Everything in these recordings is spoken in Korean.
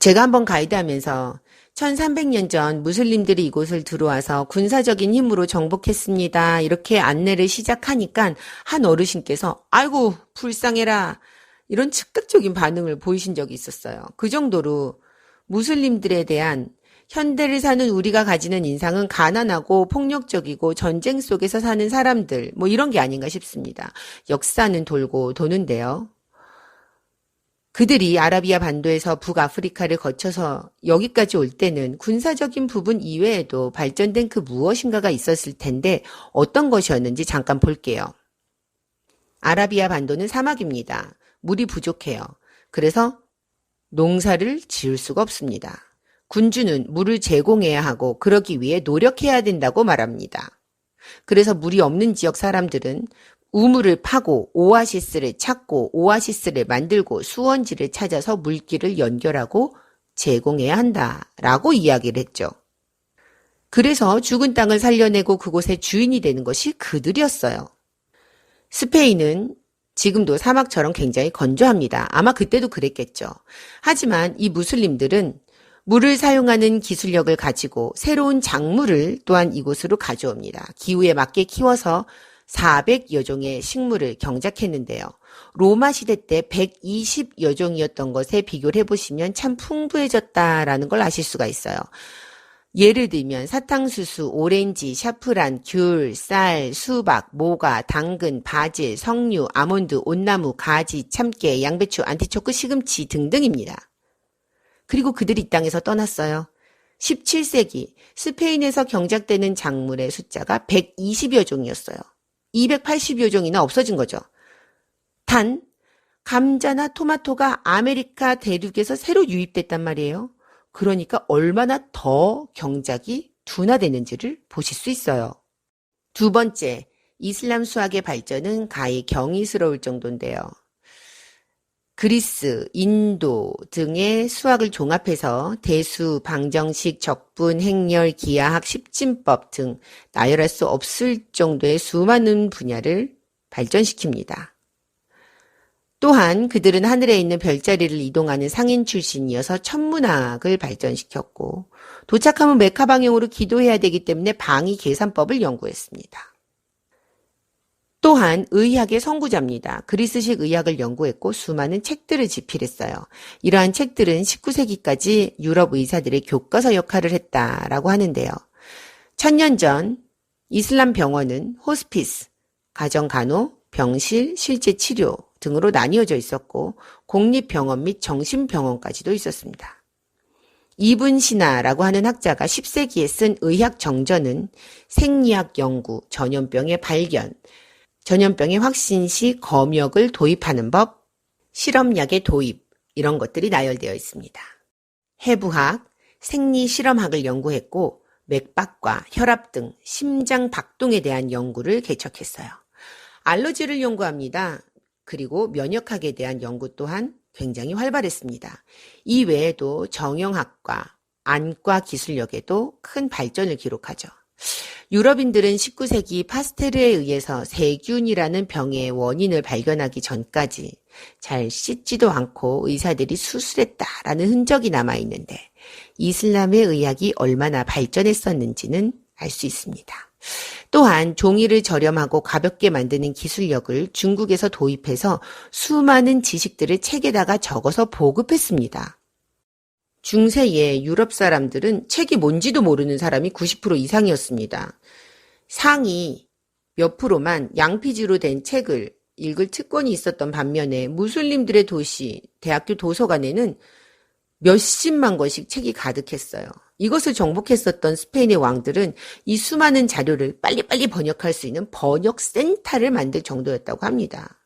제가 한번 가이드하면서 1300년 전 무슬림들이 이곳을 들어와서 군사적인 힘으로 정복했습니다. 이렇게 안내를 시작하니까 한 어르신께서 아이고 불쌍해라 이런 즉각적인 반응을 보이신 적이 있었어요. 그 정도로 무슬림들에 대한 현대를 사는 우리가 가지는 인상은 가난하고 폭력적이고 전쟁 속에서 사는 사람들 뭐 이런 게 아닌가 싶습니다. 역사는 돌고 도는데요. 그들이 아라비아 반도에서 북아프리카를 거쳐서 여기까지 올 때는 군사적인 부분 이외에도 발전된 그 무엇인가가 있었을 텐데 어떤 것이었는지 잠깐 볼게요. 아라비아 반도는 사막입니다. 물이 부족해요. 그래서 농사를 지을 수가 없습니다. 군주는 물을 제공해야 하고 그러기 위해 노력해야 된다고 말합니다. 그래서 물이 없는 지역 사람들은 우물을 파고 오아시스를 찾고 오아시스를 만들고 수원지를 찾아서 물길을 연결하고 제공해야 한다라고 이야기를 했죠. 그래서 죽은 땅을 살려내고 그곳의 주인이 되는 것이 그들이었어요. 스페인은 지금도 사막처럼 굉장히 건조합니다. 아마 그때도 그랬겠죠. 하지만 이 무슬림들은 물을 사용하는 기술력을 가지고 새로운 작물을 또한 이곳으로 가져옵니다. 기후에 맞게 키워서 400여 종의 식물을 경작했는데요. 로마 시대 때 120여 종이었던 것에 비교를 해보시면 참 풍부해졌다라는 걸 아실 수가 있어요. 예를 들면 사탕수수, 오렌지, 샤프란, 귤, 쌀, 수박, 모가, 당근, 바질, 석류, 아몬드, 온나무, 가지, 참깨, 양배추, 안티초크, 시금치 등등입니다. 그리고 그들이 이 땅에서 떠났어요. 17세기 스페인에서 경작되는 작물의 숫자가 120여 종이었어요. 280여 종이나 없어진 거죠. 단 감자나 토마토가 아메리카 대륙에서 새로 유입됐단 말이에요. 그러니까 얼마나 더 경작이 둔화되는지를 보실 수 있어요. 두 번째, 이슬람 수학의 발전은 가히 경이스러울 정도인데요. 그리스, 인도 등의 수학을 종합해서 대수, 방정식, 적분, 행렬, 기하학, 십진법 등 나열할 수 없을 정도의 수많은 분야를 발전시킵니다. 또한 그들은 하늘에 있는 별자리를 이동하는 상인 출신이어서 천문학을 발전시켰고 도착하면 메카 방향으로 기도해야 되기 때문에 방위 계산법을 연구했습니다. 또한 의학의 선구자입니다. 그리스식 의학을 연구했고 수많은 책들을 집필했어요. 이러한 책들은 19세기까지 유럽 의사들의 교과서 역할을 했다라고 하는데요. 1000년 전 이슬람 병원은 호스피스, 가정간호, 병실, 실제 치료 등으로 나뉘어져 있었고 공립병원 및 정신병원까지도 있었습니다. 이븐 시나라고 하는 학자가 10세기에 쓴 의학 정전은 생리학 연구, 전염병의 발견, 전염병의 확신 시 검역을 도입하는 법, 실험약의 도입 이런 것들이 나열되어 있습니다. 해부학, 생리실험학을 연구했고 맥박과 혈압 등 심장 박동에 대한 연구를 개척했어요. 알러지를 연구합니다. 그리고 면역학에 대한 연구 또한 굉장히 활발했습니다. 이 외에도 정형학과, 안과 기술력에도 큰 발전을 기록하죠. 유럽인들은 19세기 파스테르에 의해서 세균이라는 병의 원인을 발견하기 전까지 잘 씻지도 않고 의사들이 수술했다라는 흔적이 남아있는데 이슬람의 의학이 얼마나 발전했었는지는 알 수 있습니다. 또한 종이를 저렴하고 가볍게 만드는 기술력을 중국에서 도입해서 수많은 지식들을 책에다가 적어서 보급했습니다. 중세의 유럽 사람들은 책이 뭔지도 모르는 사람이 90% 이상이었습니다. 상위 몇 프로만 양피지로 된 책을 읽을 특권이 있었던 반면에 무슬림들의 도시, 대학교 도서관에는 몇십만 권씩 책이 가득했어요. 이것을 정복했었던 스페인의 왕들은 이 수많은 자료를 빨리빨리 번역할 수 있는 번역센터를 만들 정도였다고 합니다.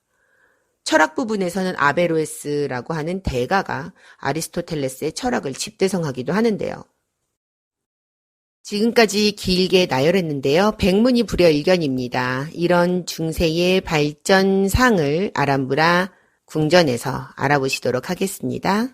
철학 부분에서는 아베로에스라고 하는 대가가 아리스토텔레스의 철학을 집대성하기도 하는데요. 지금까지 길게 나열했는데요. 백문이 불여일견입니다. 이런 중세의 발전상을 아람브라 궁전에서 알아보시도록 하겠습니다.